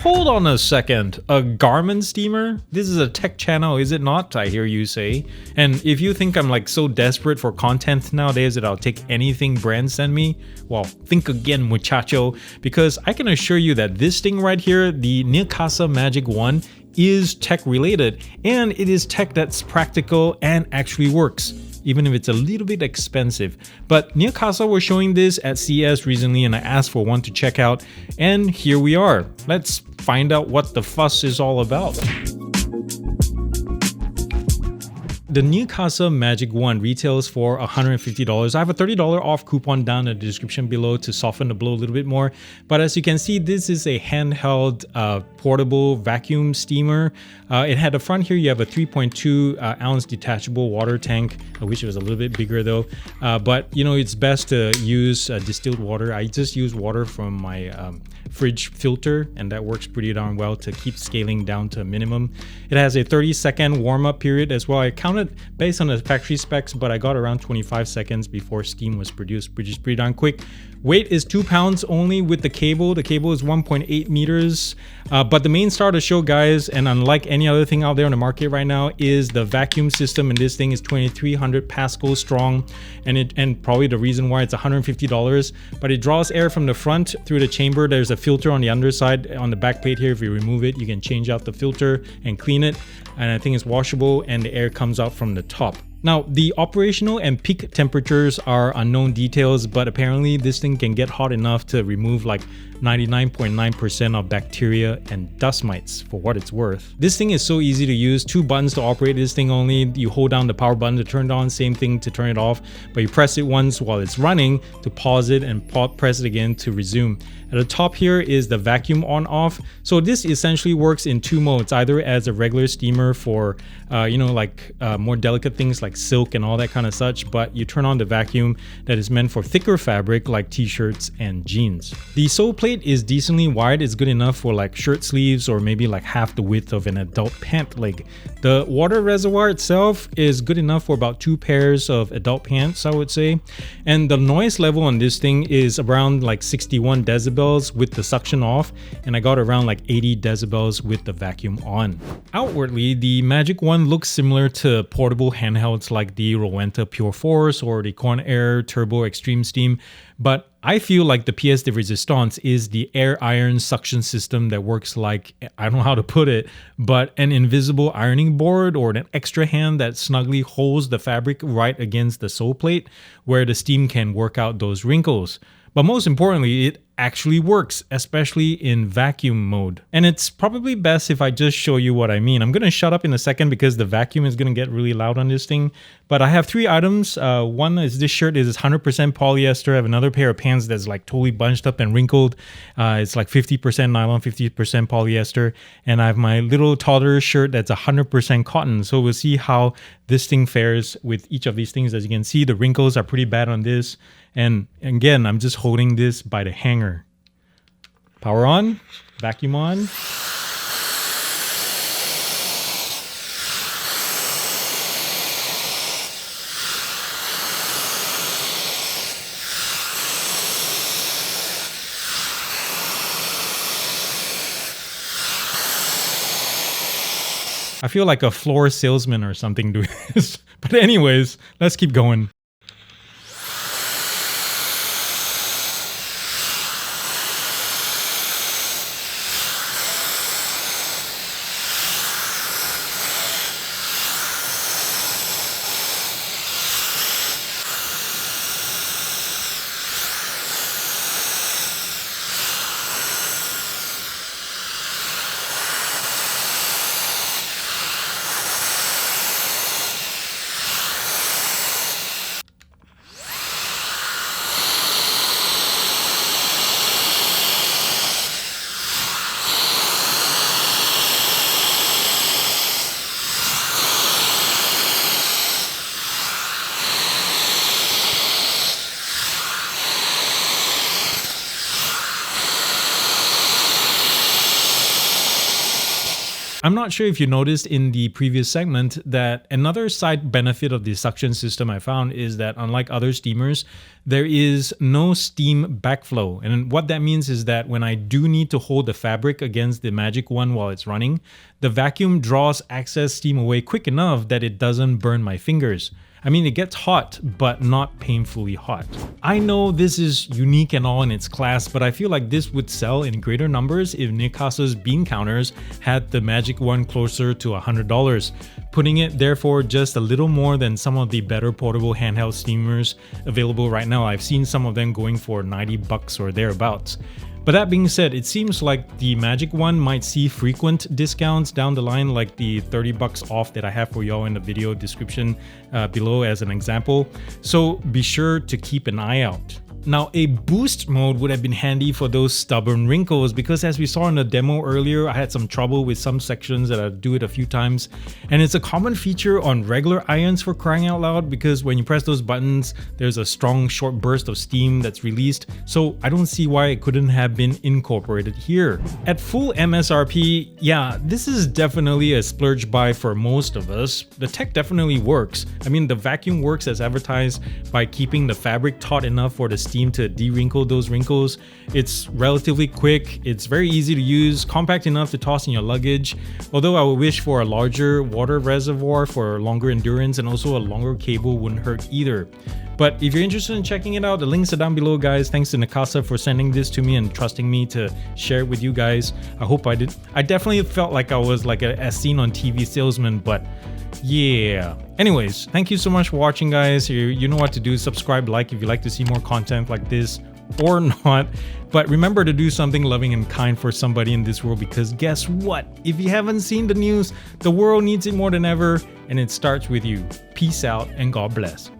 Hold on a second, a Garmin steamer? This is a tech channel, is it not? I hear you say. And if you think I'm like so desperate for content nowadays that I'll take anything brands send me, well, think again, muchacho, because I can assure you that this thing right here, the Neakasa Magic 1, is tech related, and it is tech that's practical and actually works, even if it's a little bit expensive. But Neakasa was showing this at CES recently, and I asked for one to check out, and here we are. Let's find out what the fuss is all about. The Neakasa Magic 1 retails for $150. I have a $30 off coupon down in the description below to soften the blow a little bit more. But as you can see, this is a handheld portable vacuum steamer. It had a front here, you have a 3.2 ounce detachable water tank. I wish it was a little bit bigger though. But you know, it's best to use distilled water. I just use water from my fridge filter, and that works pretty darn well to keep scaling down to a minimum. It has a 30-second warm-up period as well. I counted based on the factory specs, but I got around 25 seconds before steam was produced, which is pretty darn quick. Weight is 2 pounds only with the cable. The cable is 1.8 meters. But the main star of the show, guys, and unlike any other thing out there on the market right now, is the vacuum system. And this thing is 2,300 pascals strong, and probably the reason why it's $150. But it draws air from the front through the chamber. There's a filter on the underside. On the back plate here, if you remove it, you can change out the filter and clean it. And I think it's washable, and the air comes out from the top. Now, the operational and peak temperatures are unknown details, but apparently this thing can get hot enough to remove like 99.9% of bacteria and dust mites, for what it's worth. This thing is so easy to use. 2 buttons to operate this thing only. You hold down the power button to turn it on, same thing to turn it off, but you press it once while it's running to pause it and press it again to resume. At the top here is the vacuum on off. So this essentially works in 2 modes, either as a regular steamer for more delicate things like silk and all that kind of such, but you turn on the vacuum that is meant for thicker fabric like t-shirts and jeans. The sole plate is decently wide. It's good enough for like shirt sleeves or maybe like half the width of an adult pant leg. The water reservoir itself is good enough for about 2 pairs of adult pants, I would say. And the noise level on this thing is around like 61 decibels with the suction off, and I got around like 80 decibels with the vacuum on. Outwardly, the Magic 1 looks similar to portable handhelds like the Rowenta Pure Force or the cont'd Turbo Extreme Steam, but I feel like the pièce de résistance is the air iron suction system that works like, I don't know how to put it, but an invisible ironing board or an extra hand that snugly holds the fabric right against the sole plate where the steam can work out those wrinkles. But most importantly, it actually works, especially in vacuum mode. And it's probably best if I just show you what I mean. I'm going to shut up in a second because the vacuum is going to get really loud on this thing. But I have 3 items. One is this shirt is 100% polyester. I have another pair of pants that's like totally bunched up and wrinkled. It's like 50% nylon, 50% polyester. And I have my little toddler shirt that's 100% cotton. So we'll see how this thing fares with each of these things. As you can see, the wrinkles are pretty bad on this. And again, I'm just holding this by the hanger. Power on, vacuum on. I feel like a floor salesman or something doing this. But anyways, let's keep going. I'm not sure if you noticed in the previous segment that another side benefit of the suction system I found is that unlike other steamers, there is no steam backflow. And what that means is that when I do need to hold the fabric against the Magic Wand while it's running, the vacuum draws excess steam away quick enough that it doesn't burn my fingers. I mean, it gets hot, but not painfully hot. I know this is unique and all in its class, but I feel like this would sell in greater numbers if Neakasa's bean counters had the Magic Wand closer to $100, putting it therefore just a little more than some of the better portable handheld steamers available right now. I've seen some of them going for $90 or thereabouts. But that being said, it seems like the Magic Wand might see frequent discounts down the line, like the $30 off that I have for y'all in the video description below as an example. So be sure to keep an eye out. Now, a boost mode would have been handy for those stubborn wrinkles because as we saw in the demo earlier, I had some trouble with some sections that I do it a few times. And it's a common feature on regular irons, for crying out loud, because when you press those buttons, there's a strong short burst of steam that's released. So I don't see why it couldn't have been incorporated here. At full MSRP, yeah, this is definitely a splurge buy for most of us. The tech definitely works. I mean, the vacuum works as advertised by keeping the fabric taut enough for the steam to de-wrinkle those wrinkles. It's relatively quick, it's very easy to use, compact enough to toss in your luggage, although I would wish for a larger water reservoir for longer endurance, and also a longer cable wouldn't hurt either. But if you're interested in checking it out, the links are down below, guys. Thanks to Neakasa for sending this to me and trusting me to share it with you guys. I hope I did. I definitely felt like I was like a seen on TV salesman, but yeah. Anyways, thank you so much for watching, guys. You know what to do. Subscribe, like if you like to see more content like this or not. But remember to do something loving and kind for somebody in this world, because guess what? If you haven't seen the news, the world needs it more than ever, and it starts with you. Peace out and God bless.